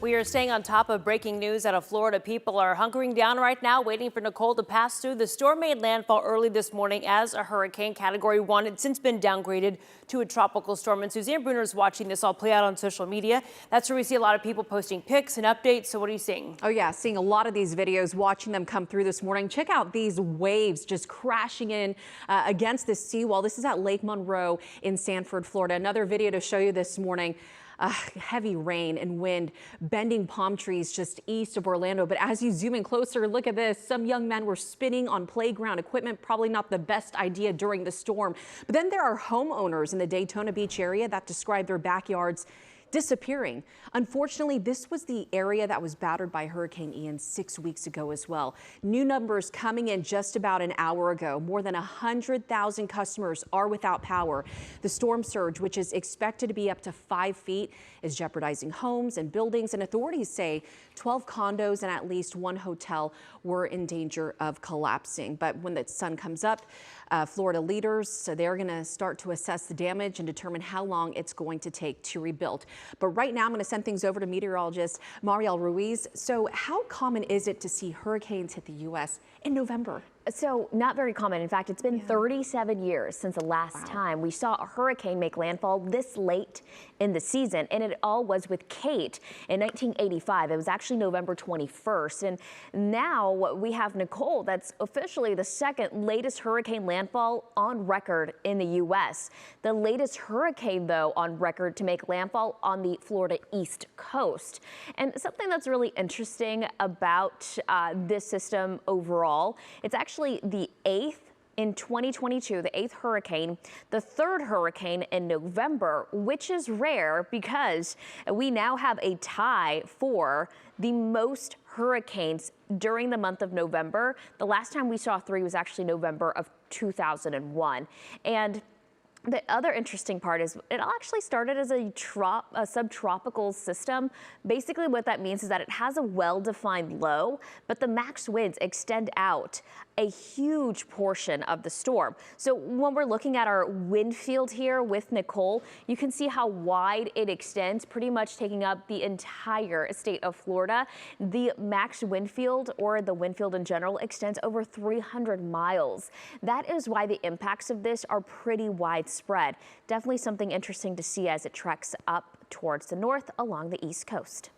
We are staying on top of breaking news out of Florida. People are hunkering down right now, waiting for Nicole to pass through. The storm made landfall early this morning as a hurricane Category 1. It's since been downgraded to a tropical storm. And Suzanne Bruner is watching this all play out on social media. That's where we see a lot of people posting pics and updates. So what are you seeing? Oh, yeah, seeing a lot of these videos, watching them come through this morning. Check out these waves just crashing in against this seawall. This is at Lake Monroe in Sanford, Florida. Another video to show you this morning. Heavy rain and wind bending palm trees just east of Orlando. But as you zoom in closer, look at this. Some young men were spinning on playground equipment. Probably not the best idea during the storm. But then there are homeowners in the Daytona Beach area that describe their backyards disappearing. Unfortunately, this was the area that was battered by Hurricane Ian 6 weeks ago as well. New numbers coming in just about an hour ago. More than 100,000 customers are without power. The storm surge, which is expected to be up to 5 feet, is jeopardizing homes and buildings, and authorities say 12 condos and at least one hotel were in danger of collapsing. But when the sun comes up, Florida leaders, so they're going to start to assess the damage and determine how long it's going to take to rebuild. But right now, I'm going to send things over to meteorologist Mariel Ruiz. So how common is it to see hurricanes hit the U.S. in November? So not very common. In fact, it's been 37 years since the last time we saw a hurricane make landfall this late in the season. And it all was with Kate in 1985. It was actually November 21st. And now we have Nicole. That's officially the second latest hurricane landfall on record in the U.S. The latest hurricane, though, on record to make landfall on the Florida East Coast. And something that's really interesting about this system overall, it's actually the 8th in 2022, the 8th hurricane, the 3rd hurricane in November, which is rare because we now have a tie for the most hurricanes during the month of November. The last time we saw 3 was actually November of 2001. And the other interesting part is it actually started as a subtropical system. Basically what that means is that it has a well-defined low, but the max winds extend out a huge portion of the storm. So when we're looking at our wind field here with Nicole, you can see how wide it extends, pretty much taking up the entire state of Florida. The max wind field, or the wind field in general, extends over 300 miles. That is why the impacts of this are pretty widespread. Definitely something interesting to see as it treks up towards the north along the East Coast.